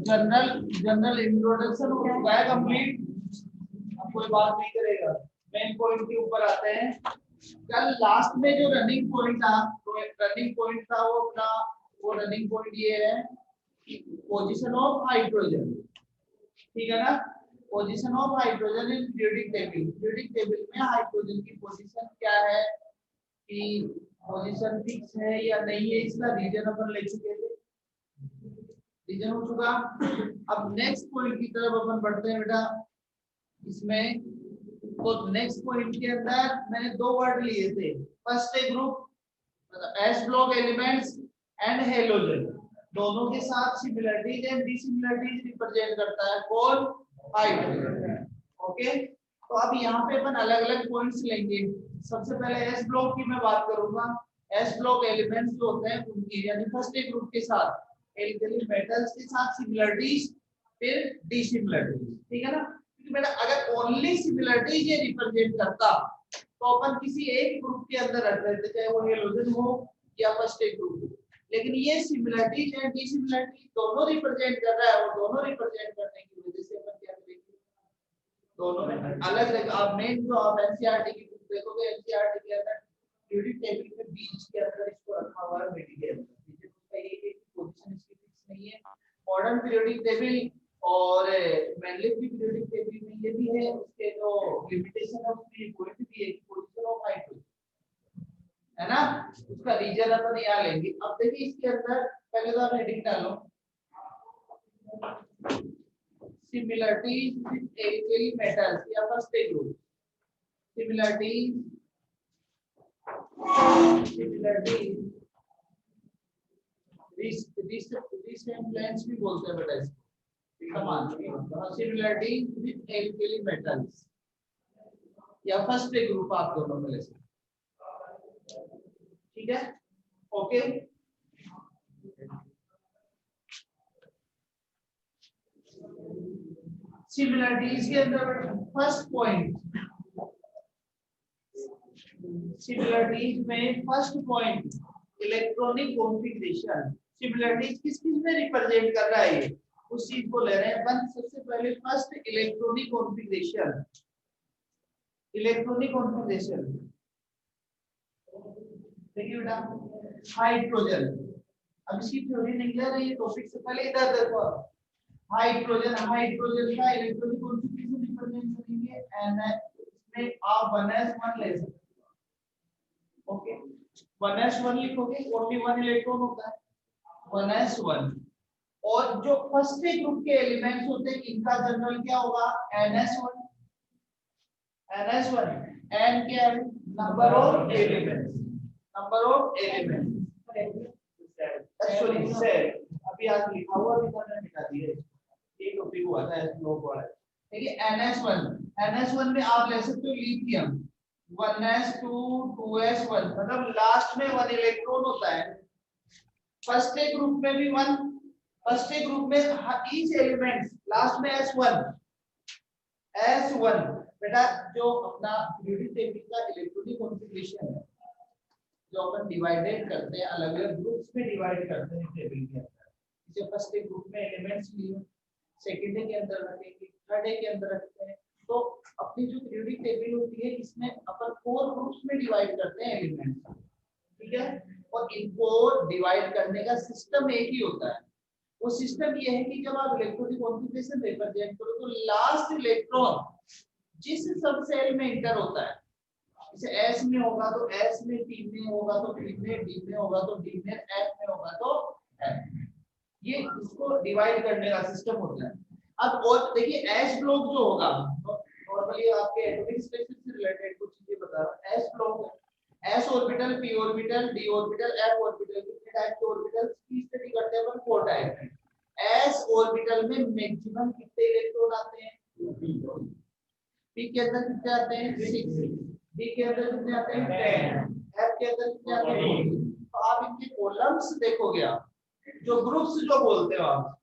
General general introduction हो चुका है कंप्लीट। अब कोई बात नहीं करेगा, मेन पॉइंट के ऊपर आते हैं। कल लास्ट में जो रनिंग पॉइंट था, तो एक रनिंग पॉइंट था वो अपना, वो रनिंग पॉइंट ये है कि पोजीशन ऑफ हाइड्रोजन, ठीक है ना। Position of hydrogen in periodic table, periodic table में हाइड्रोजन की पोजीशन क्या है, कि पोजीशन फिक्स है या नहीं है, इसका रीजन अपन ले चुके थे, रीजन हो चुका। अब नेक्स्ट पॉइंट की तरफ अपन बढ़ते हैं बेटा। इसमें तो नेक्स्ट पॉइंट के अंदर मैंने दो वर्ड लिए थे, फर्स्ट ए ग्रुप मतलब S block elements and halogen, दोनों के साथ सिमिलरिटीज एंड डिसिमिलरिटीज रिप्रेजेंट करता है कौन, हाइड्रोजन। ओके, तो अब यहाँ पे अपन अलग अलग पॉइंट्स लेंगे। सबसे पहले एस ब्लॉक की मैं बात करूंगा। एस ब्लॉक एलिमेंट्स जो होते हैं उनकी यानी फर्स्ट ए ग्रुप के साथ एल्कली मेटल्स के साथ सिमिलरिटीज फिर डिसिमिलरिटीज, ठीक है ना। क्योंकि बेटा अगर ओनली सिमिलरिटीज ये रिप्रेजेंट करता तो अपन किसी एक ग्रुप के अंदर रख देते, चाहे वो हेलोजन हो या फर्स्ट ए ग्रुप हो। लेकिन ये सिमिलरिटीज एंड डिसिमिलरिटीज दोनों रिप्रेजेंट कर रहा है, और दोनों रिप्रेजेंट करने की वजह से अपन क्या करेंगे, दोनों में अलग अलग। आप मेन जो आप एनसीईआरटी की बुक देखोगे, एनसीईआरटी के अंदर पीरियोडिक टेबल में बीच के अंदर इसको रखा हुआ है मटेरियल, नीचे उसका ये है कि पोजीशन इसकी फिक्स नहीं है। मॉडर्न पीरियोडिक टेबल और मैनलिफ की पीरियोडिक टेबल में ये भी है, उसके जो लिमिटेशन है उसमें पॉइंट भी है कि पोजीशन ऑफ हाइड्रोजन, है ना। उसका रीजन अपन यहाँ लेंगे। अब देखिए इसके अंदर पहले तो आप हेडिंग डालो, सिमिलरिटीज विद एल्कली मेटल्स या first A group, similarities resemblance भी बोलते हैं बेटा इसको, समान सिमिलरिटीज विद एल्कली मेटल्स या फर्स्ट ए ग्रुप, आप दोनों में ले सकते, ठीक है। ओके, सिमिलरिटीज के अंदर फर्स्ट पॉइंट, सिमिलरिटीज में first point electronic configuration. Similarities किस किस में रिप्रेजेंट कर रहा है ये, उस चीज को ले रहे हैं अपन। सबसे पहले first electronic configuration, electronic configuration देखिए बेटा, हाइड्रोजन, अब इसकी थ्योरी नहीं ले रही है, टॉपिक से पहले इधर देखो। हाइड्रोजन, हाइड्रोजन का इलेक्ट्रॉनिक कॉन्फ़िगरेशन रिप्रेजेंट करेंगे एन, इसमें आप 1s1 ले सकते हो। ओके, 1s1 लिखोगे, ओनली वन इलेक्ट्रॉन होता है 1s1। और जो फर्स्ट ए ग्रुप के एलिमेंट्स होते हैं इनका जनरल क्या होगा, ns1, ns1। n क्या है, number of elements, number of elements, sorry cell, अभी आज लिखा हुआ भी मैंने मिटा दिया, ये टॉपिक हुआ था एस ब्लॉक वाला। देखिए ns1, ns1 में आप ले सकते हो लिथियम 1s2 2s1, मतलब लास्ट में 1 इलेक्ट्रॉन होता है। फर्स्ट ए ग्रुप में भी 1, फर्स्ट ए ग्रुप में ईच एलिमेंट लास्ट में s1, s1 बेटा जो अपना पीरियोडिक टेबल का इलेक्ट्रॉनिक कॉन्फ़िगरेशन है, जो अपन डिवाइडेड करते हैं, अलग अलग ग्रुप्स में डिवाइड करते हैं टेबल के अंदर। इसे फर्स्ट ए ग्रुप में एलिमेंट्स लिए, सेकंड ए के अंदर रखेंगे, थर्ड ए के अंदर रखते हैं। तो अपनी जो पीरियोडिक टेबल होती है इसमें अपन 4 ग्रुप्स में डिवाइड करते हैं एलिमेंट्स, ठीक है। और इनको डिवाइड करने का सिस्टम एक ही होता है। वो सिस्टम ये है कि जब आप इलेक्ट्रॉनिक कॉन्फ़िगरेशन रिप्रेजेंट करो तो लास्ट इलेक्ट्रॉन जिस सब सेल में इंटर होता है, जैसे S में होगा तो S में, T में होगा तो T में, D में होगा तो D में, F में होगा तो F। ये इसको डिवाइड करने का सिस्टम होता है। अब और देखिए S ब्लॉक जो होगा, नॉर्मली आपके एटॉमिक स्ट्रक्चर से रिलेटेड कुछ चीजें बता रहा हूं। S block, S orbital, P orbital, D orbital, F orbital, कितने टाइप के ऑर्बिटल्स की स्टडी करते हैं अपन, 4 टाइप के। S ऑर्बिटल में मैक्सिमम कितने इलेक्ट्रॉन आते हैं, P के अंदर कितने आते हैं, 6, D के अंदर कितने आते हैं, 10, F के अंदर कितने आते हैं। तो आप इनके कॉलम्स देखोगे, आप जो ग्रुप्स जो बोलते हो आप,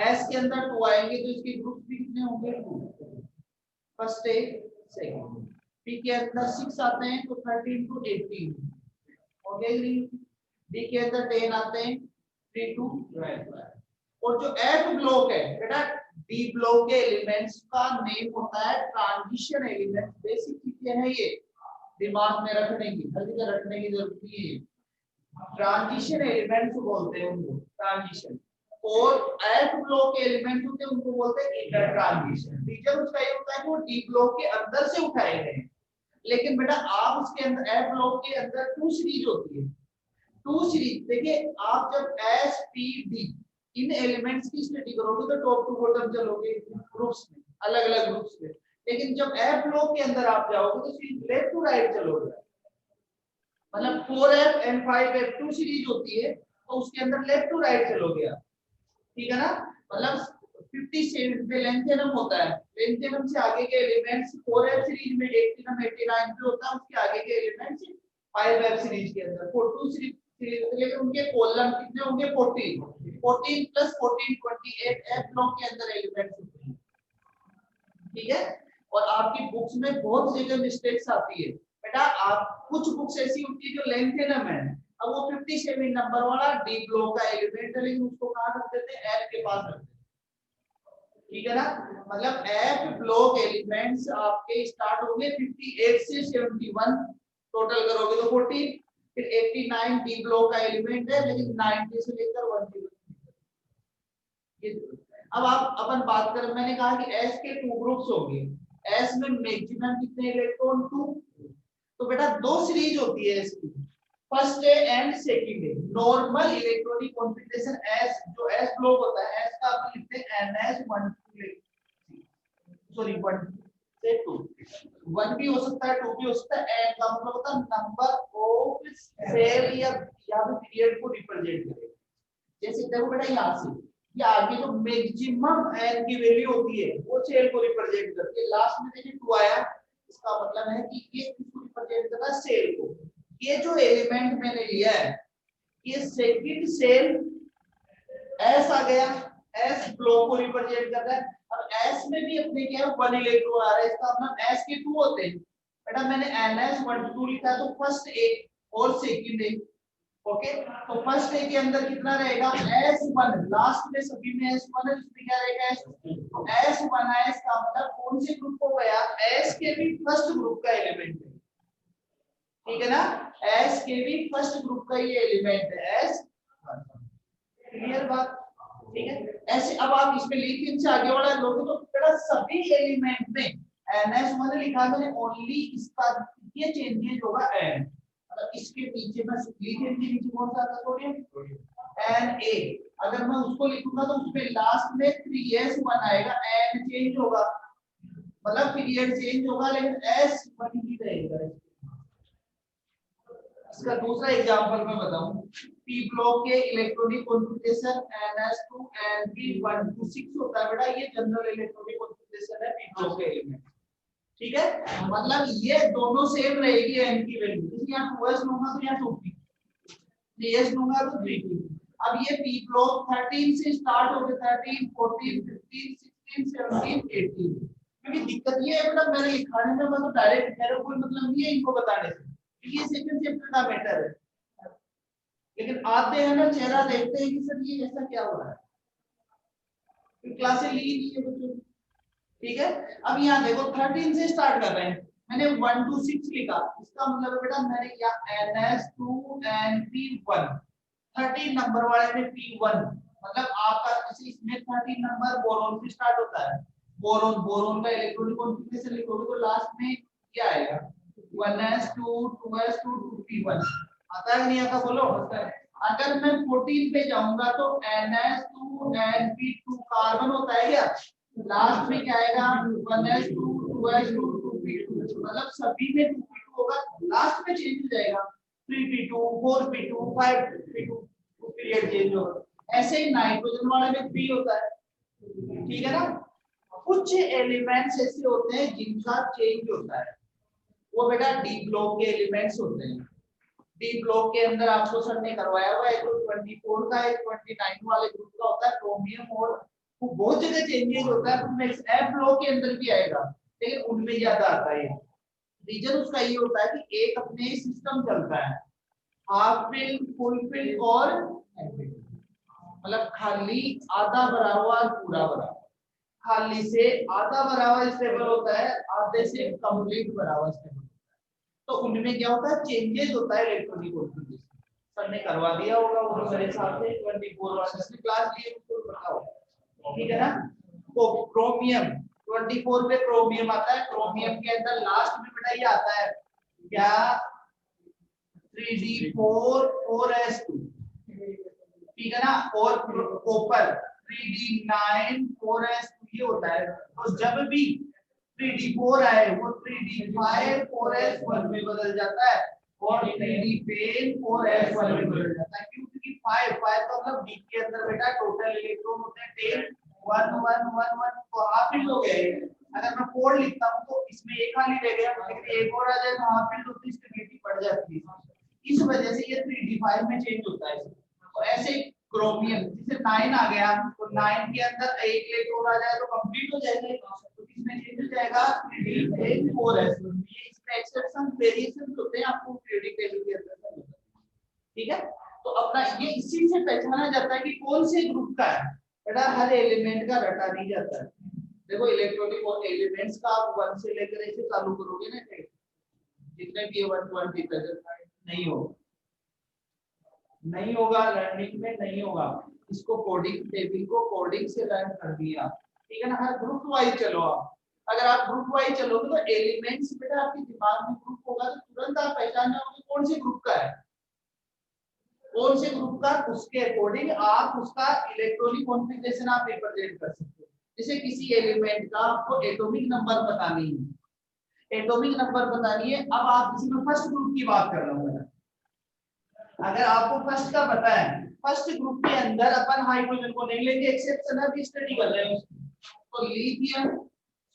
S के अंदर 2 आएंगे तो इसके ग्रुप्स भी कितने होंगे, 2, फर्स्ट ए सेकंड। P के अंदर 6 आते हैं तो 13 to 18 हो गए। D के अंदर 10 आते हैं, 3 to 12। और जो एफ ब्लॉक है बेटा, डी ब्लॉक के एलिमेंट्स का नेम होता है ट्रांजिशन एलिमेंट। बेसिक चीजें हैं ये, दिमाग में रखने की, हर जगह रखने की जरूरत नहीं है। ट्रांजिशन एलिमेंट्स बोलते हैं उनको, ट्रांजिशन। और एफ ब्लॉक के एलिमेंट होते हैं उनको बोलते हैं इंटर ट्रांजिशन। रीजन उसका ये होता है कि वो डी ब्लॉक के अंदर से उठाए गए हैं। लेकिन बेटा आप उसके अंदर एफ ब्लॉक के अंदर टू सीरीज होती है, टू सीरीज। देखिए आप जब एस पी डी इन एलिमेंट्स की स्टडी करोगे तो टॉप टू बॉटम चलोगे ग्रुप्स में, अलग अलग ग्रुप्स में। लेकिन जब एफ ब्लॉक के अंदर आप जाओगे तो सीरीज लेफ्ट टू राइट चलोगे। मतलब 4f and 5f to series होती है तो उसके अंदर लेफ्ट टू राइट चलोगे आप, ठीक है ना। मतलब 57 पे लेंथेनम होता है, लेंथेनम से आगे के एलिमेंट्स 4f सीरीज में 89 89 पे होता है, उसके आगे के एलिमेंट्स 5f सीरीज के अंदर 42 सीरीज। लेकिन उनके कॉलम कितने होंगे? 14 14 प्लस 14 28 एफ ब्लॉक के अंदर एलिमेंट्स होते हैं, ठीक है। और आपकी बुक्स में बहुत जगह मिस्टेक्स आती है बेटा। आप कुछ बुक्स ऐसी होती है जो लेंथेनम है, अब वो 57 नंबर वाला डी ब्लॉक का एलिमेंट है, लेकिन उसको कहां रख देते हैं? एफ के पास रख देते हैं, ठीक है ना। मतलब एफ ब्लॉक एलिमेंट्स आपके स्टार्ट होंगे 58 से 71, टोटल करोगे तो 40। फिर 89 डी ब्लॉक का एलिमेंट है, लेकिन 90 से लेकर 1 अब आप अपन बात करें, मैंने कहा कि एस के टू ग्रुप्स होंगे। एस में मैक्सिमम कितने इलेक्ट्रॉन? 2। तो बेटा दो सीरीज होती है इसकी, first day and second day. Normal electronic configuration S, जो एस ब्लॉक होता है, एस का अपन लिखते हैं NS1 सॉरी 1 से 2। 1 भी हो सकता है, 2 भी हो सकता है। एन का मतलब होता है नंबर ऑफ सेल या फिर पीरियड को रिप्रेजेंट करेगा। जैसे देखो बेटा यहाँ से ये आगे जो मैक्सिमम एन की वैल्यू होती है वो सेल को रिप्रेजेंट करती है। लास्ट में देखिए 2 आया, इसका मतलब है कि ये किसको रिप्रेजेंट कर रहा है? सेल को। ये जो एलिमेंट मैंने लिया है, ये सेकंड सेल एस आ गया, एस ब्लॉक को रिप्रेजेंट कर रहा है। अब एस में भी अपने क्या 1 इलेक्ट्रॉन आ रहा है, इसका मतलब एस के 2 होते हैं। बेटा मैंने NS1 2 लिखा है, तो फर्स्ट ए और सेकंड ए। ओके, तो फर्स्ट ए के अंदर कितना रहेगा? S1। लास्ट में सभी में S1 है, इसमें क्या रहेगा? S2। तो S1 है, इसका मतलब कौन से ग्रुप को गया? S के भी फर्स्ट ग्रुप का एलिमेंट है, ठीक है ना। S के भी फर्स्ट ग्रुप का ये एलिमेंट है S1। क्लियर बात? ठीक है। ऐसे अब आप इसमें लिथियम से आगे वाला लोगे तो बेटा सभी एलिमेंट में NS1 लिखा मैंने, ओनली इसका ये चेंजेस होगा एन। इसके नीचे में लिथियम के नीचे कौन सा आता? Sodium Na। अगर मैं उसको लिखूंगा तो उसमें लास्ट में 3s1 आएगा, n चेंज होगा, मतलब पीरियड चेंज होगा, लेकिन s1 ही रहेगा। इसका दूसरा एग्जांपल मैं बताऊं, p ब्लॉक के इलेक्ट्रॉनिक कॉन्फ़िगरेशन NS2 Np126 होता है बेटा। ये जनरल इलेक्ट्रॉनिक कॉन्फ़िगरेशन है p ब्लॉक के एलिमेंट, ठीक है। मतलब ये दोनों सेम रहेगी n की वैल्यू। जैसे यहाँ 2s लूंगा तो यहाँ 2p, 3s लूंगा तो 3p। अब ये p ब्लॉक 13 से स्टार्ट हो गया, 13 14 15 16 17 18। क्योंकि दिक्कत ये है बेटा, मैंने लिखाने में मैं तो डायरेक्ट, मेरा कोई मतलब नहीं है इनको बताने से, क्योंकि ये सेकंड चैप्टर का मैटर है। लेकिन आते हैं ना, चेहरा देखते हैं कि सर ये ऐसा क्या हो रहा है, क्लासें ली नहीं है बच्चों, ठीक है। अब यहाँ देखो 13 से स्टार्ट कर रहे हैं, मैंने 1 2 6 लिखा, इसका मतलब है बेटा मैंने यहाँ NS2 Np1 13 नंबर वाले में P1, मतलब आपका जैसे इसमें 13 नंबर बोरोन से स्टार्ट होता है। बोरोन, बोरोन का इलेक्ट्रॉनिक कॉन्फ़िगरेशन लिखोगे तो लास्ट में क्या आएगा? 1s2 2s2 2p1 आता है नहीं आता? बोलो। अगर मैं 14 पे जाऊंगा तो NS2 Np2 कार्बन होता है क्या? लास्ट में क्या आएगा? 1s2 2s2 2p2, मतलब सभी में 2p2 होगा, लास्ट में चेंज हो जाएगा 3p2 4p2 5p2, period change होगा। ऐसे ही नाइट्रोजन वाले में 3 होता है, ठीक है ना। कुछ एलिमेंट्स ऐसे होते हैं जिनका चेंज होता है, वो बेटा डी ब्लॉक के एलिमेंट्स होते हैं। डी ब्लॉक के अंदर आपको सर ने करवाया हुआ है, 24 का, 29 वाले ग्रुप का होता है क्रोमियम, और वो बहुत जगह चेंजेस होता है, उनमें एफ ब्लॉक के अंदर भी आएगा, लेकिन उनमें ज्यादा आता है। रीजन उसका ये होता है कि एक अपने सिस्टम चलता है, हाफ फिल, फुल फिल और मतलब खाली आधा भरा हुआ और पूरा भरा हुआ। खाली से आधा भरा हुआ स्टेबल होता है, आधे से कंप्लीट भरा हुआ स्टेबल होता है। तो उनमें क्या होता है, चेंजेस होता है इलेक्ट्रॉनिक कॉन्फ़िगरेशन। सर ने करवा दिया होगा वो मेरे हिसाब से 24 वाला जिसने क्लास ली उसको पता होगा, ठीक है ना। तो क्रोमियम 24 पे क्रोमियम आता है। क्रोमियम के अंदर लास्ट में बेटा ये आता है क्या, 3d4 4s2, ठीक है ना। और कॉपर 3d9 4s2 ये होता है। तो जब भी 3d4 आए वो 3d5 4s1 में बदल जाता है और 3d10 4s1 में बदल जाता है। क्यों? क्योंकि 5 का मतलब d के अंदर बेटा टोटल इलेक्ट्रॉन होते हैं 10 1 1 1 1, तो हाफ फिल हो गए। अगर मैं 4 लिखता हूं तो इसमें एक खाली रह गया, लेकिन एक और आ जाए तो हाफ फिल होती है, स्टेबिलिटी बढ़ जाती है। इस वजह से ये 3d5 में चेंज होता है। और ऐसे क्रोमियम जैसे 9 आ गया तो 9 के अंदर एक इलेक्ट्रॉन आ जाए तो कंप्लीट हो जाएगा, तो इसमें चेंज हो जाएगा 3d10 4s। ये इसमें एक्सेप्शन वेरिएशन होते हैं, आपको पीरियोडिक टेबल के अंदर होता है, ठीक है। तो अपना ये इसी से पहचाना जाता है कि कौन से ग्रुप का है बेटा। हर एलिमेंट का रटा नहीं जाता है। देखो इलेक्ट्रॉनिक और एलिमेंट्स का आप 1 से लेकर ऐसे चालू करोगे ना, जितने भी 120 तक नहीं होगा, नहीं होगा, लर्निंग में नहीं होगा। इसको कोडिंग टेबल को कोडिंग से लर्न कर दिया, ठीक है ना। हर ग्रुप वाइज चलो आप। अगर आप ग्रुप वाइज चलोगे तो एलिमेंट्स बेटा आपके दिमाग में ग्रुप होगा तो तुरंत आप पहचान जाओगे कौन से ग्रुप का है, कौन से ग्रुप का, उसके अकॉर्डिंग आप उसका इलेक्ट्रॉनिक कॉन्फ़िगरेशन आप रिप्रेजेंट कर सकते हो। जैसे किसी एलिमेंट का आपको एटॉमिक नंबर बतानी है, एटॉमिक नंबर बतानी है। अब आप इसमें फर्स्ट ग्रुप की बात कर रहा हूं। अगर आपको फर्स्ट का पता है, फर्स्ट ग्रुप के अंदर अपन हाइड्रोजन को नहीं लेंगे, एक्सेप्शन है, स्टडी कर रहे हैं। तो lithium,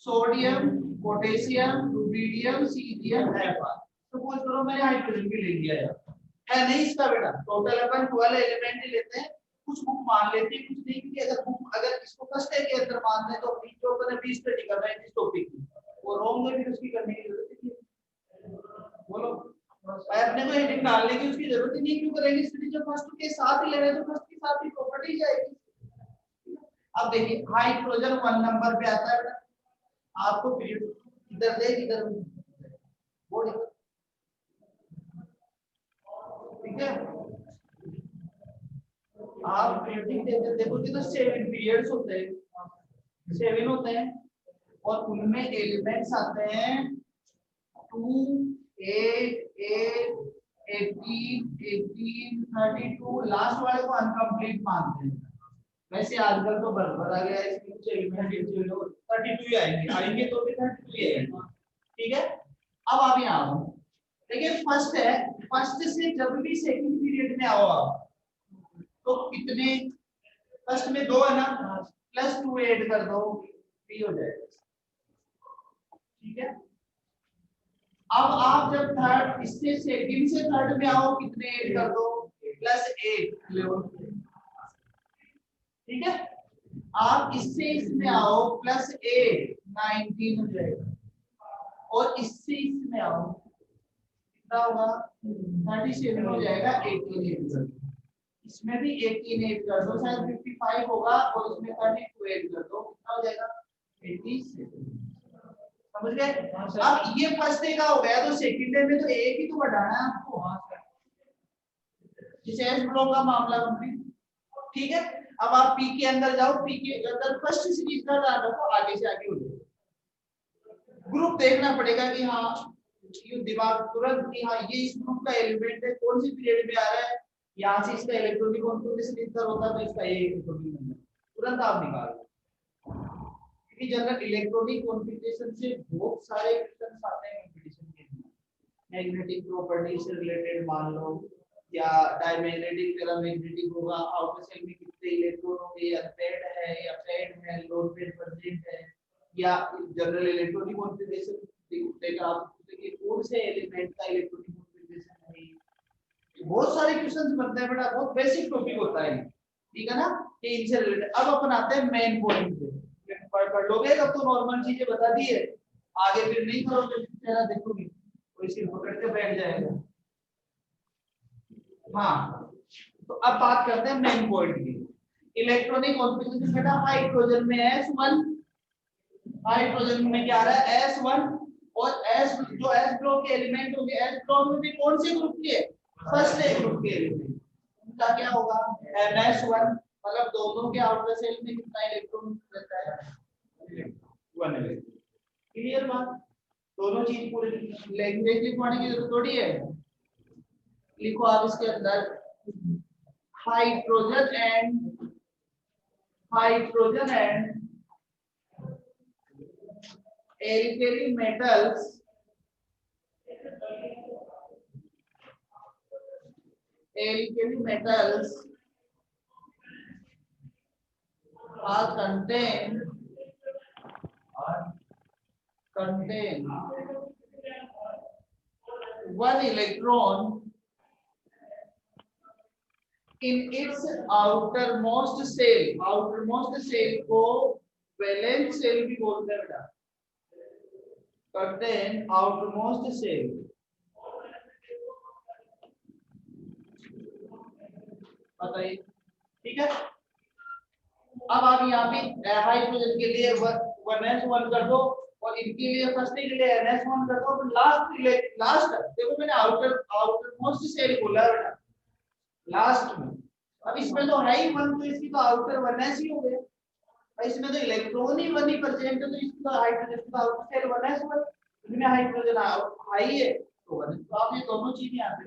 sodium, potassium, rubidium, caesium, FR. Suppose करो मैंने हाइड्रोजन भी ले लिया है नहीं इसका बेटा। टोटल अपन 12 एलिमेंट ही लेते हैं, कुछ बुक मान लेते हैं, कुछ नहीं। क्योंकि अगर बुक अगर इसको फर्स्ट के अंदर मान लें तो अपनी जो अपन अभी स्टडी कर रहे हैं इस टॉपिक की, वो रॉन्ग है, फिर उसकी करने की जरूरत नहीं है। बोलो अपने को हेडिंग डालने की उसकी जरूरत ही नहीं। क्यों करेंगे स्टडी जब फर्स्ट के साथ ही ले रहे हैं, तो फर्स्ट के साथ ही प्रॉपर्टी जाएगी। अब देखिए हाइड्रोजन 1 नंबर पे आता है, आपको पीरियड इधर दे इधर बोल, ठीक है। आप पीरियडिक टेबल देखोगे तो 7 पीरियड्स होते हैं, 7 होते हैं और उनमें एलिमेंट्स आते हैं 2 8 8 18 18 32, लास्ट वाले को अनकंप्लीट मानते हैं। वैसे आजकल तो बराबर आ गया है, इसमें कुछ एलिमेंट 32 ही आएंगे तो भी 32 ही आएंगे, ठीक है। अब आप यहाँ आओ, देखिए फर्स्ट है, फर्स्ट से जब भी सेकंड पीरियड में आओ आप तो कितने, फर्स्ट में 2 है ना, +2 ऐड कर दो 3 हो जाएगा, ठीक है। अब आप जब थर्ड इससे सेकंड से थर्ड में आओ कितने ऐड कर दो, +8 ठीक है। आप इससे इसमें आओ +8 19 हो जाएगा, और इससे इसमें आओ कितना होगा 37 हो जाएगा, 18 ऐड कर दो, इसमें भी 18 ऐड कर दो, शायद 55 होगा, और इसमें 32 ऐड कर दो, कितना हो जाएगा 87। समझ गए। अब ये फर्स्ट डे का हो गया, तो सेकंड डे में तो एक ही तो बढ़ाना है आपको, जैसे एस ब्लॉक का मामला कंप्लीट, ठीक है। अब आप पी के अंदर जाओ, पी के अंदर फर्स्ट सीरीज का ध्यान रखो, आगे से आगे हो जाए। ग्रुप देखना पड़ेगा कि हाँ ये दिमाग तुरंत कि हाँ ये इस ग्रुप का एलिमेंट है, कौन सी पीरियड में आ रहा है, यहाँ से इसका इलेक्ट्रॉनिक कॉन्फ़िगरेशन इधर होता है तो इसका ये इलेक्ट्रॉनिक नंबर तुरंत आप निकालो। क्योंकि जनरल इलेक्ट्रॉनिक कॉन्फ़िगरेशन से बहुत सारे क्वेश्चन आते हैं कंपटीशन के लिए। मैग्नेटिक प्रॉपर्टी से रिलेटेड मान लो, या डायमैग्नेटिक पैरामैग्नेटिक होगा, आउटर शेल में कितने इलेक्ट्रॉन होंगे, अनपेयर्ड है या पेयर्ड है, लोन पेयर प्रेजेंट है, या जनरल इलेक्ट्रॉनिक कॉन्फ़िगरेशन देखकर आप पूछेंगे कौन से एलिमेंट का इलेक्ट्रॉनिक कॉन्फ़िगरेशन है। बहुत सारे क्वेश्चंस बनते हैं बेटा, बहुत बेसिक टॉपिक होता है, ठीक है ना। ये इनसे रिलेटेड। अब अपन आते हैं मेन पॉइंट पे, पढ़ लोगे तब तो नॉर्मल चीजें बता दी है, आगे फिर नहीं करोगे चेहरा देखोगे तो इसी पकड़ के बैठ जाएगा। हाँ तो अब बात करते हैं मेन पॉइंट की। इलेक्ट्रॉनिक कॉन्फ़िगरेशन बेटा हाइड्रोजन में S1, हाइड्रोजन में क्या आ रहा है S1 और S जो S ब्लॉक के एलिमेंट होंगे S ब्लॉक में भी कौन से ग्रुप के फर्स्ट ग्रुप के एलिमेंट उनका क्या होगा NS1 मतलब दोनों के आउटर सेल में कितना इलेक्ट्रॉन रहता है 1 इलेक्ट्रॉन। क्लियर बात, दोनों चीज पूरी लैंग्वेज लिखवाने की जरूरत थोड़ी है। लिखो आप इसके अंदर hydrogen and alkali metals are contain one electron in its outermost cell को वैलेंस सेल भी बोलते हैं बेटा, contain outermost cell। बताइए ठीक है। अब आप यहाँ पे हाइड्रोजन के लिए 1s1 कर दो और इनके लिए फर्स्ट के लिए ns1 कर दो। लास्ट देखो मैंने आउटर मोस्ट सेल बोला है बेटा लास्ट में। अब इसमें तो है ही 1 तो इसकी तो आउटर 1s ही हो गया। इसमें तो इलेक्ट्रॉन ही 1 ही परसेंट है तो इसकी तो हाइड्रोजन का आउटर सेल 1s1 इसमें हाइड्रोजन हाई है तो 1 तो आप ये दोनों चीजें यहाँ पे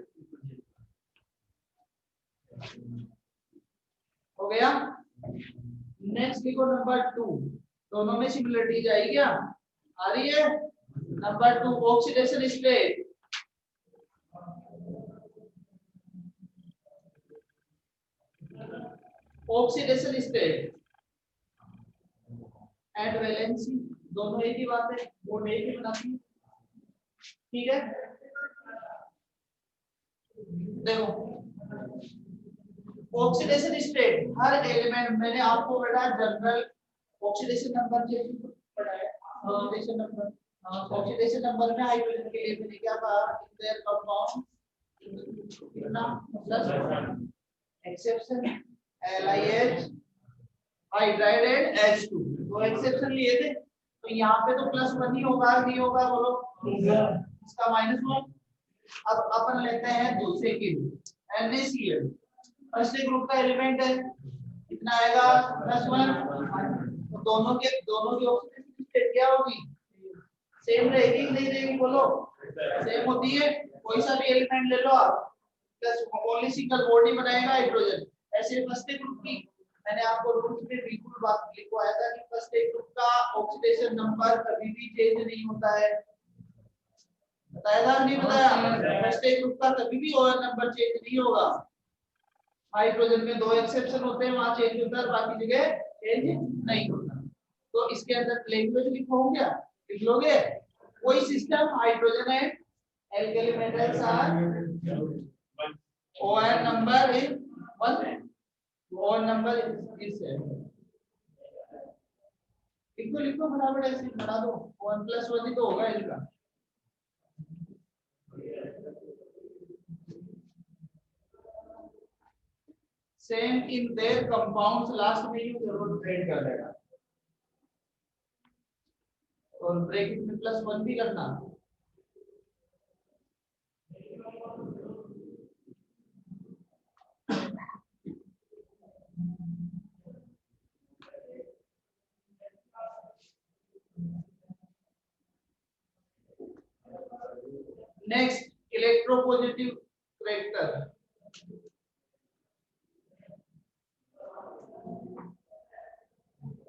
हो गया। नेक्स्ट लिखो नंबर 2, दोनों में सिमिलरिटीज आई क्या आ रही है। Number 2 oxidation state, oxidation state and valency दोनों एक ही बात है, वो एक ही बनाती है ठीक है। देखो ऑक्सीडेशन स्टेट हर एलिमेंट मैंने आपको बेटा जनरल ऑक्सीडेशन नंबर जैसे पढ़ाया ऑक्सीडेशन नंबर में हाइड्रोजन के लिए मैंने क्या कहा देयर कंपाउंड कितना plus exception LiH hydride and H2 तो एक्सेप्शन लिए थे तो यहाँ पे तो +1 ही होगा नहीं होगा बोलो इसका -1। अब अपन लेते हैं दूसरे के NaCl फर्स्ट ग्रुप का एलिमेंट है कितना आएगा +1 तो दोनों के ऑक्सीडेशन स्टेट क्या होगी सेम रहेगी नहीं रहेगी बोलो सेम होती है। कोई सा भी एलिमेंट ले लो आप प्लस ओनली सिंगल बॉडी बनाएगा हाइड्रोजन। ऐसे फर्स्ट ग्रुप की मैंने आपको रूल्स में बिल्कुल बात लिखवाया था कि फर्स्ट ग्रुप का ऑक्सीडेशन नंबर कभी भी चेंज नहीं होता है, बताया था नहीं बताया। फर्स्ट ग्रुप का कभी भी OR नंबर चेंज नहीं होगा। हाइड्रोजन में 2 एक्सेप्शन होते हैं वहां चेंज होता है बाकी जगह चेंज नहीं होता। तो इसके अंदर लैंग्वेज लिखोगे लिख लोगे कोई सिस्टम हाइड्रोजन है alkali metals are OR number is 1 OR number is लिखो बराबर ऐसे बना दो 1 + 1 ही तो होगा इनका। Same in their compounds last में ही जरूर ट्रेड कर देगा और ब्रैकेट में +1 भी करना। Next electropositive character,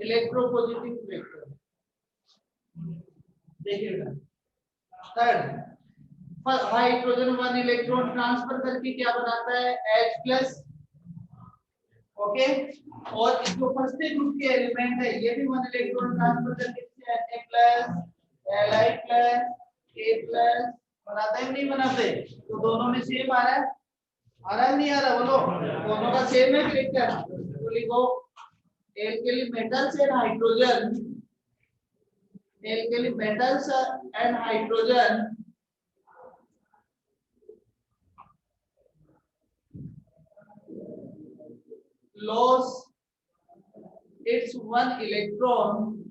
electropositive character देखिएगा। थर्ड हाइड्रोजन 1 इलेक्ट्रॉन ट्रांसफर करके क्या बनाता है H+ ओके और जो फर्स्ट ग्रुप के एलिमेंट है ये भी 1 इलेक्ट्रॉन ट्रांसफर करके Na+, Li+, K+ बनाते हैं नहीं बनाते तो दोनों में सेम आ रहा है नहीं आ रहा बोलो दोनों का सेम है कैरेक्टर तो लिखो alkali metals and hydrogen loss its one electron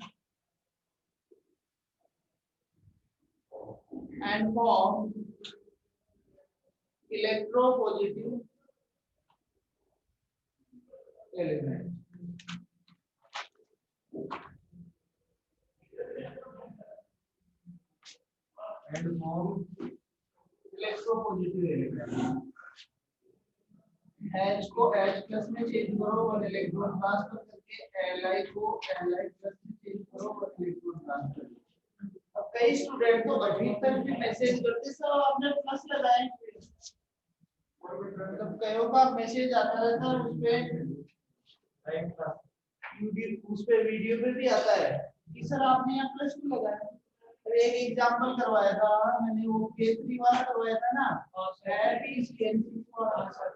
and form electropositive element. And form electropositive element. H को H प्लस में चेंज करो और इलेक्ट्रॉन ट्रांसफर करके Li को Li प्लस में चेंज करो और इलेक्ट्रॉन ट्रांसफर। अब कई स्टूडेंट तो अभी तक भी मैसेज करते सर आपने प्लस लगाए, मतलब कईयों का मैसेज आता रहता है उस पे वीडियो पे भी आता है कि सर आपने यहाँ प्लस क्यों लगाया। एक एग्जांपल करवाया था मैंने, वो K3 वाला करवाया था ना, that is cancel for answer,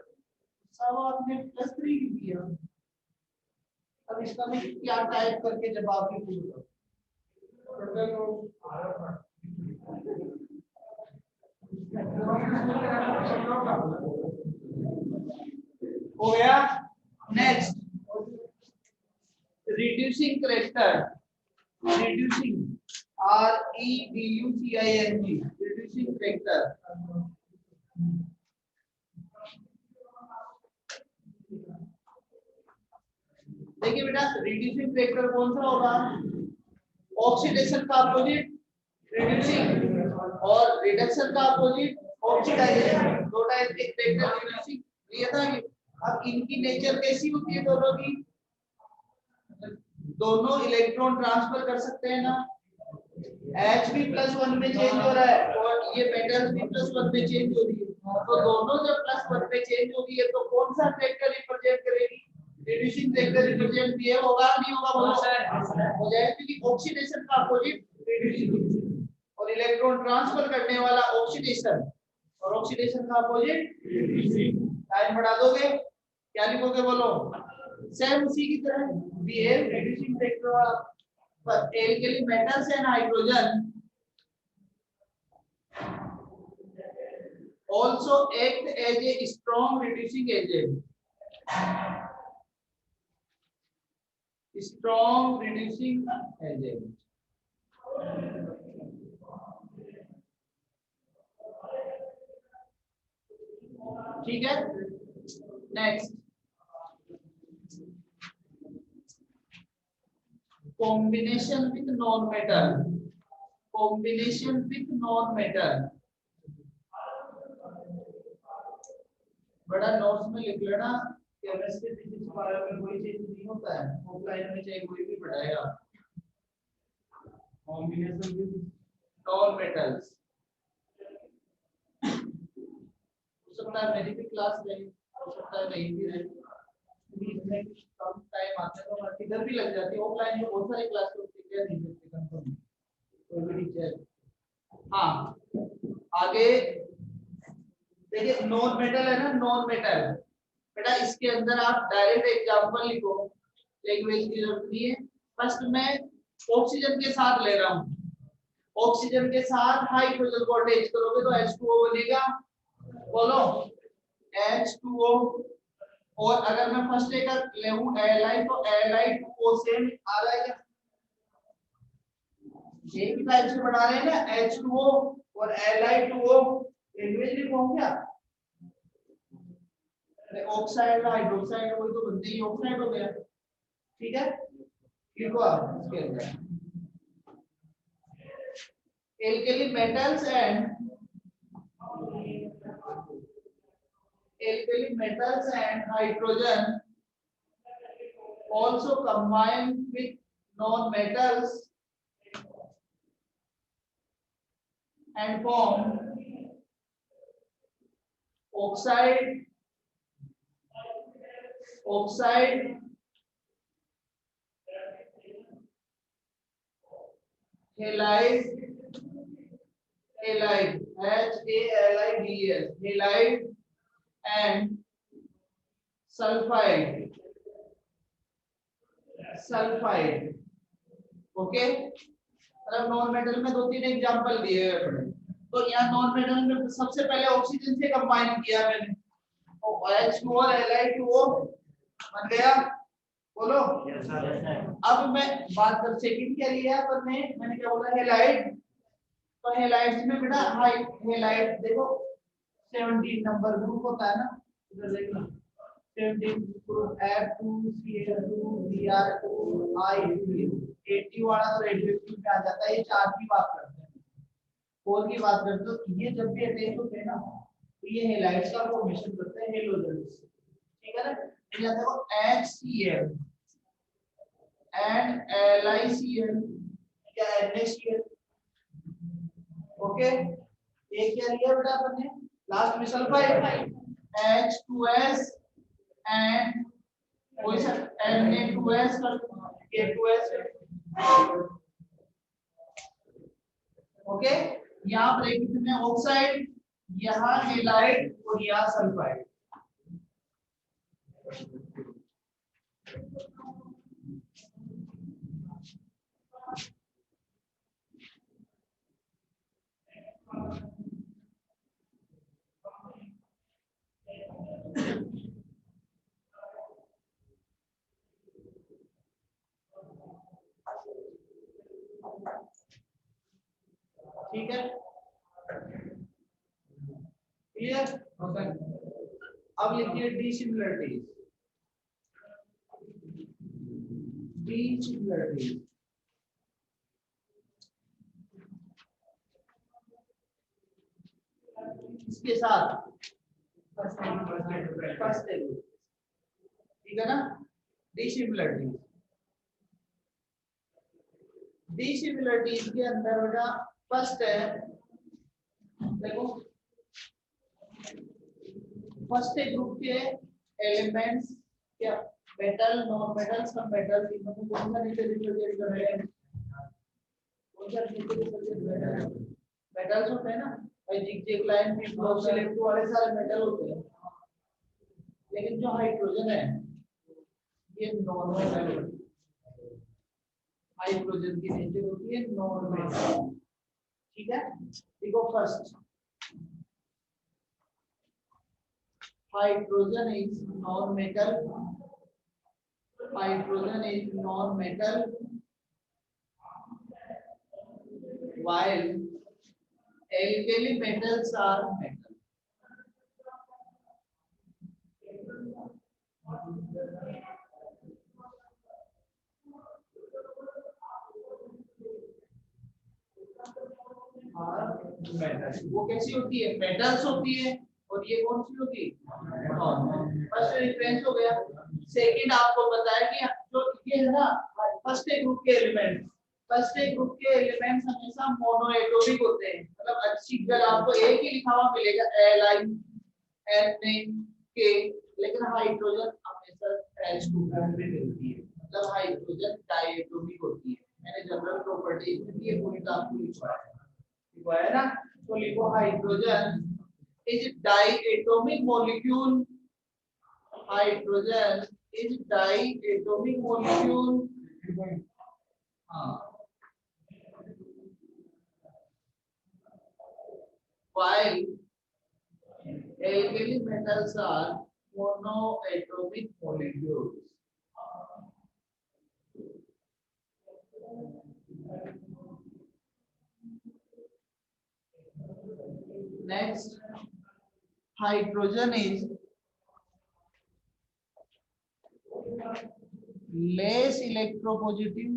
सब आपने +3 किया। अब इसका मैं क्या टाइप करके जवाब लिखूंगा, हो गया। Next reducing character, reducing REDUCING reducing character. देखिए बेटा रिड्यूसिंग करेक्टर कौन सा होगा, ऑक्सीडेशन का अपोजिट रिड्यूसिंग और रिडक्शन का अपोजिट ऑक्सीडाइजेशन, दो टाइप के करेक्टर रिड्यूसिंग ये था। अब इनकी नेचर कैसी होती है दोनों की, दोनों इलेक्ट्रॉन ट्रांसफर कर सकते हैं ना, H भी +1 में चेंज हो रहा है और ये मेटल्स भी +1 में चेंज हो रही है, तो दोनों जब +1 में चेंज होगी है तो कौन सा करेक्टर रिप्रेजेंट करेगी, रिड्यूसिंग करेक्टर रिप्रेजेंट ये होगा नहीं होगा, बोलो हो जाएगा क्योंकि ऑक्सीडेशन का अपोजिट रिड्यूसिंग और इलेक्ट्रॉन ट्रांसफर करने वाला ऑक्सीडेशन और ऑक्सीडेशन का अपोजिट रिड्यूसिंग। टाइम बढ़ा दोगे, क्या लिखोगे बोलो, सेम उसी की तरह बिहेव रिड्यूसिंग करेक्टर वाला, पर alkali metals and hydrogen also act as a strong reducing agent, strong reducing agent। ठीक है। Next combination with non-metal, combination with non-metal, बड़ा नोट्स में लिख लेना, केमिस्ट्री फिजिक्स बायो में कोई चीज नहीं होता है, ऑफलाइन में चाहे कोई भी पढ़ाएगा। कॉम्बिनेशन विद non-metals, हो सकता है मेरी भी क्लास रहे, हो सकता है नहीं भी रहे, इसमें कम टाइम आता है तो किधर भी लग जाती है, ऑफलाइन में बहुत सारी क्लास होती है, नहीं सकते कंफर्म कोई भी टीचर। हाँ आगे देखिए नॉन मेटल है ना, नॉन मेटल बेटा इसके अंदर आप डायरेक्ट एग्जांपल लिखो, लैंग्वेज की जरूरत नहीं है। फर्स्ट मैं ऑक्सीजन के साथ ले रहा हूँ, ऑक्सीजन के साथ हाइड्रोजन को अटैच करोगे तो H2O बनेगा, बोलो H2O। और अगर मैं फर्स्ट लेकर ले हूं Li तो Li2O सेम आ रहा है क्या, एक ही टाइप से बना रहे हैं ना H2O और Li2O, लैंग्वेज लिखो क्या, ऑक्साइड हाइड्रोक्साइड वही तो बनते ही ऑक्साइड हो गया। ठीक है लिखो आप इसके अंदर alkali metals and hydrogen also combine with non-metals and form oxide halide HALIDES halide and sulfide okay. मतलब नॉन मेटल में 2-3 एग्जांपल दिए हुए हैं, तो यहाँ नॉन मेटल में सबसे पहले ऑक्सीजन से कंबाइन किया मैंने, तो H2O और Li2O बन गया, बोलो। अब मैं बात कर सेकंड क्या लिया अपन ने, मैंने क्या बोला, हेलाइड। तो हेलाइड्स में बेटा हाई हेलाइड देखो 17 नंबर ग्रुप होता है ना, इधर देखना 17 group F2 Cl2 Br2 I2 80 वाला तो रेडियोएक्टिव में आ जाता है। ये चार की बात करते हैं, फोर की बात करते हो, ये जब भी अटैच होते हैं ना तो ये हेलाइड्स का फॉर्मेशन करते हैं हेलोजन्स, ठीक है ना। ये देखो HCl and LiCl या NaCl, ओके। एक क्या लिया बेटा अपन ने लास्ट में सल्फाइड H2S एंड कोई सा Na2S कर K2S, ओके। यहाँ ब्रैकेट में ऑक्साइड, यहाँ हेलाइड और यहाँ सल्फाइड। ठीक है, क्लियर। अब लिखिए डिसिमिलरिटीज। डिसिमिलरिटीज इसके साथ फर्स्ट है, ठीक है ना। डिसिमिलरिटीज, डिसिमिलरिटीज के अंदर बेटा फर्स्ट है, देखो फर्स्ट ग्रुप के एलिमेंट्स क्या, मेटल नॉन मेटल सब मेटल, मतलब कौन सा नीचे रिप्रेजेंट कर रहे हैं, कौन सा नीचे रिप्रेजेंट कर रहे हैं, मेटल्स होते हैं ना भाई, जिग लाइन भी इलेक्ट्रो वाले सारे मेटल होते हैं। लेकिन जो हाइड्रोजन है ये नॉन मेटल होती है, हाइड्रोजन की नेचर होती है नॉन मेटल, ठीक है। देखो first hydrogen is non-metal, hydrogen is non-metal while alkali metals are metal. वो कैसी होती है, मेटल्स होती है, और ये कौन सी होगी, फर्स्ट डिफरेंस हो गया। सेकंड आपको बताया कि जो ये है ना फर्स्ट ग्रुप के एलिमेंट, फर्स्ट ग्रुप के एलिमेंट्स हमेशा मोनो एटॉमिक होते हैं, मतलब अच्छी जगह आपको एक ही लिखा हुआ मिलेगा Li Na K, लेकिन हाइड्रोजन हमेशा H2 फॉर्म में मिलती है, मतलब हाइड्रोजन डायटोमिक होती है। मैंने जनरल प्रॉपर्टीज में ये पॉइंट आपको लिखवाया है ना, तो लिखो hydrogen is diatomic molecule, hydrogen is diatomic molecule, while alkali metals are monoatomic molecules. Next, hydrogen is less electropositive,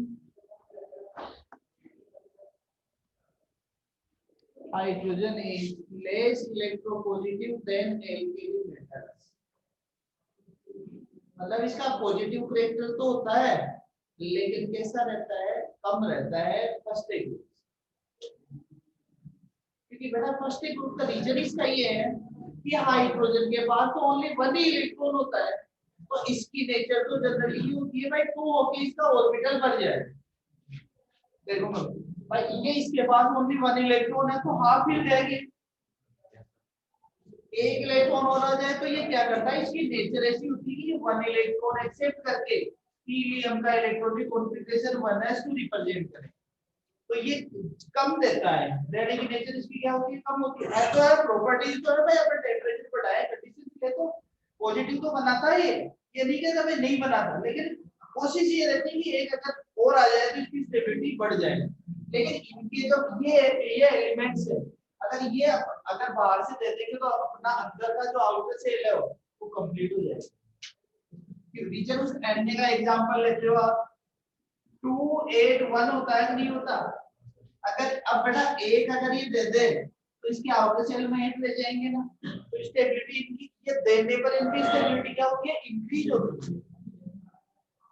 hydrogen is less electropositive than alkali metals, मतलब इसका पॉजिटिव करेक्टर तो होता है लेकिन कैसा रहता है, कम रहता है फर्स्ट ग्रुप, क्योंकि बेटा फर्स्ट ग्रुप का रीजन इसका ये है कि हाइड्रोजन के पास तो ओनली वन ही इलेक्ट्रॉन होता है, तो इसकी नेचर तो जनरली ये होती है भाई टू होके इसका ऑर्बिटल बढ़ जाए। देखो भाई ये इसके पास ओनली वन इलेक्ट्रॉन है तो हाफ ही जाएगी, एक इलेक्ट्रॉन और आ जाए तो ये क्या करता है, इसकी नेचर ऐसी होती है कि वन इलेक्ट्रॉन एक्सेप्ट करके हीलियम का इलेक्ट्रॉनिक कॉन्फ़िगरेशन 1s2 रिप्रेजेंट करे, तो ये कम देता है, रेडी की नेचर इसकी क्या होती है, कम होती है। तो यार प्रॉपर्टीज तो है भाई, अपन टेंपरेचर बढ़ाए कंडीशन के तो पॉजिटिव तो बनाता है, ये नहीं कहता मैं नहीं बनाता, लेकिन कोशिश ये रहती है कि एक अगर और आ जाए तो इसकी स्टेबिलिटी बढ़ जाए, लेकिन इनके जो ये एलिमेंट्स है, अगर ये अगर बाहर से दे देंगे तो अपना अंदर का जो आउटर सेल है वो कंप्लीट हो जाएगा। रीजन उस एन का एग्जांपल लेते हो आप, 2 8 1 होता है नहीं होता? अगर अब बेटा एक अगर ये दे दे तो इसके आउटर सेल में 8 ले जाएंगे ना, तो स्टेबिलिटी इनकी ये देने पर इनकी स्टेबिलिटी क्या होती है? इंक्रीज होती है।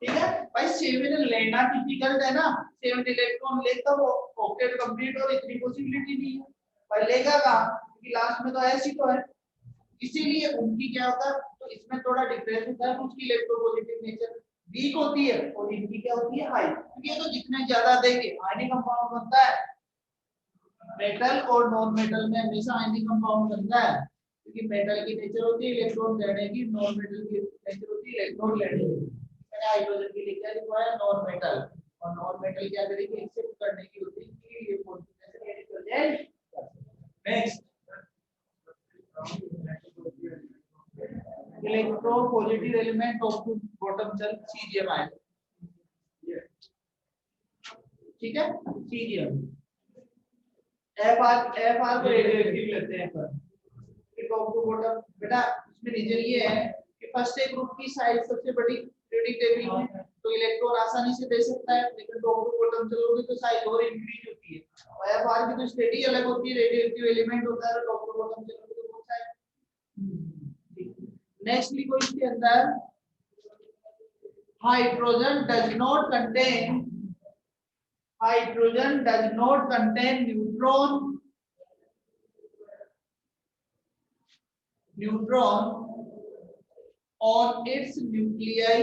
ठीक है भाई, 7 लेना डिफिकल्ट है ना, 7 इलेक्ट्रॉन लेकर वो ऑक्टेट कंप्लीट और इतनी पॉसिबिलिटी नहीं है भाई, लेगा कहां? क्योंकि लास्ट में तो ऐसी तो है, इसीलिए उनकी क्या होता है, तो इसमें थोड़ा डिफरेंस होता है, उसकी इलेक्ट्रोपॉजिटिव नेचर वीक होती है और इनकी क्या होती है? हाई। क्योंकि ये तो जितने ज्यादा देंगे आयनिक कंपाउंड बनता है, मेटल और नॉन मेटल में हमेशा आयनिक कंपाउंड बनता है, क्योंकि मेटल की नेचर होती है इलेक्ट्रॉन देने की, नॉन मेटल की नेचर होती है इलेक्ट्रॉन लेने की। मैंने हाइड्रोजन के लिए क्या लिखवाया? नॉन मेटल, और नॉन मेटल क्या करेगी? एक्सेप्ट करने की होती है कि ये positive next electropositive element of bottom cell caesium ion, ठीक है? सीजियम एफ आर को रेडियोएक्टिव लेते हैं पर कि टॉप टू बॉटम। बेटा इसमें रीजन ये है कि फर्स्ट ए ग्रुप की साइज सबसे बड़ी पीरियोडिक टेबल में, तो इलेक्ट्रॉन आसानी से दे सकता है, लेकिन टॉप टू बॉटम चलोगे तो साइज और इंक्रीज होती है, और एफ आर की तो स्टेडी अलग होती है, रेडियोएक्टिव एलिमेंट होता है, टॉप टू बॉटम चलोगे तो बहुत साइज। नेक्स्ट लिखो इसके अंदर, hydrogen does not contain, hydrogen does not contain neutron on its nuclei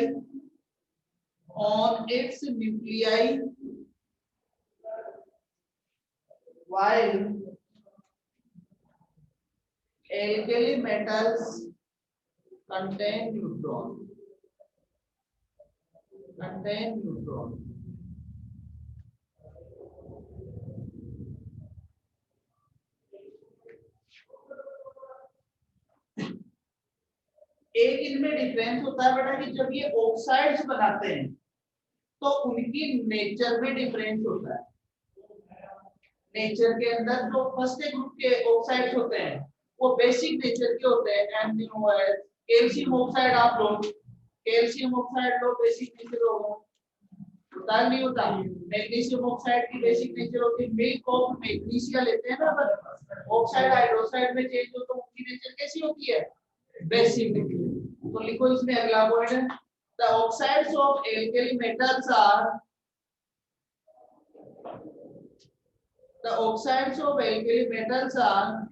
while alkali metals contain neutron एक इनमें डिफरेंस होता है बेटा कि जब ये ऑक्साइड्स बनाते हैं तो उनकी नेचर में डिफरेंस होता है। नेचर के अंदर जो फर्स्ट ग्रुप के ऑक्साइड्स होते हैं वो बेसिक नेचर के होते हैं, एमजीओएच, कैल्शियम ऑक्साइड, आप लोग कैल्शियम ऑक्साइड लो, बेसिक नेचर होगा, होता नहीं होता? मैग्नीशियम ऑक्साइड की बेसिक नेचर होती है, मिल्क ऑफ मैग्नीशिया लेते हैं ना, अगर ऑक्साइड हाइड्रोक्साइड में चेंज हो तो उनकी नेचर कैसी होती है? Basic nature. तो लिखो इसमें अगला पॉइंट है, the oxides of alkali metals are, the oxides of alkali metals are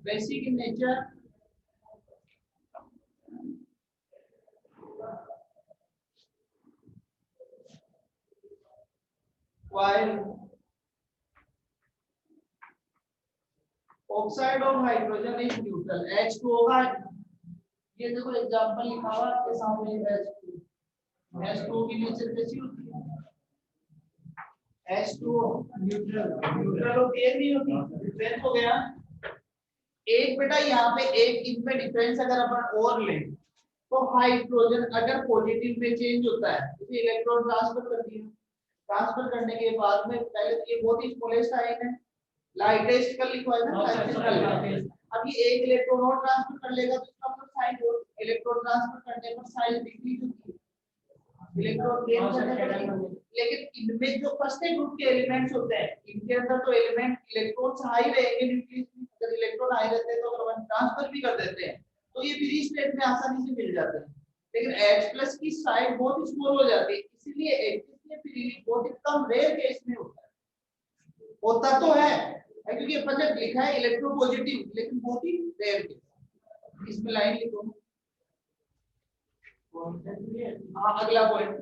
basic in nature while oxide of hydrogen is neutral। H2O का ये देखो एग्जांपल लिखा हुआ आपके सामने, H2O की नेचर कैसी होती है? H2O न्यूट्रल होती है, नहीं होती? डिफरेंस हो गया एक बेटा, यहाँ पे एक इनमें डिफरेंस अगर अपन और लें तो हाइड्रोजन अगर पॉजिटिव में चेंज होता है, इसे इलेक्ट्रॉन ट्रांसफर कर दिया, ट्रांसफर करने के बाद में पहले तो ये बहुत ही स्मॉलेस्ट आयन है, लाइटेस्ट का लिखा है ना, लाइटेस्ट। अब ये एक इलेक्ट्रॉन और ट्रांसफर कर लेगा तो इसका मतलब साइज और, इलेक्ट्रॉन ट्रांसफर करने पर साइज डिक्रीज होती है, इलेक्ट्रॉन गेन करने पर। लेकिन इनमें जो फर्स्ट ग्रुप के एलिमेंट्स होते हैं इनके अंदर तो एलिमेंट इलेक्ट्रॉन्स हाई रहेंगे न्यूक्लियस में, अगर इलेक्ट्रॉन हाई रहते हैं तो अगर अपन ट्रांसफर भी कर देते हैं तो ये फ्री स्टेट में आसानी से मिल जाते हैं, लेकिन H+ की साइज बहुत स्मॉल हो जाती है, इसीलिए H+ में फ्रीली बहुत ही कम रेयर केस में होता तो है क्योंकि अपन ने लिखा है इलेक्ट्रोपॉजिटिव, लेकिन बहुत ही रेयर केस। इसमें लाइन लिखो, हाँ अगला point,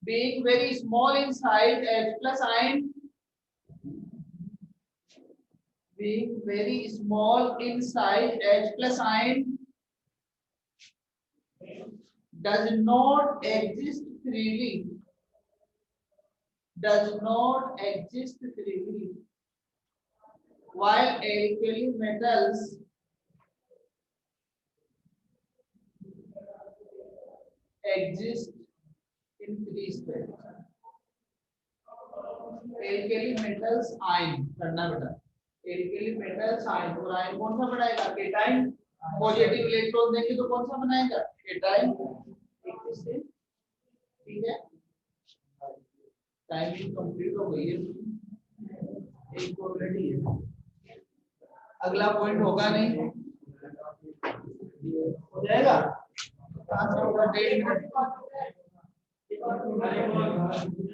being very small in size, H+ ion being very small in size, H+ ion does not exist freely while alkali metals exist in free space. Alkali metals ion करना बेटा, alkali metals ion, और ion कौन सा बनाएगा, cation. Positive electron देंगे तो कौन सा बनाएगा, केटाइन। ठीक है, टाइमिंग कंप्लीट हो गई है, एक ऑलरेडी है, अगला पॉइंट होगा नहीं, हो जाएगा, कहाँ से होगा, 1.5 मिनट।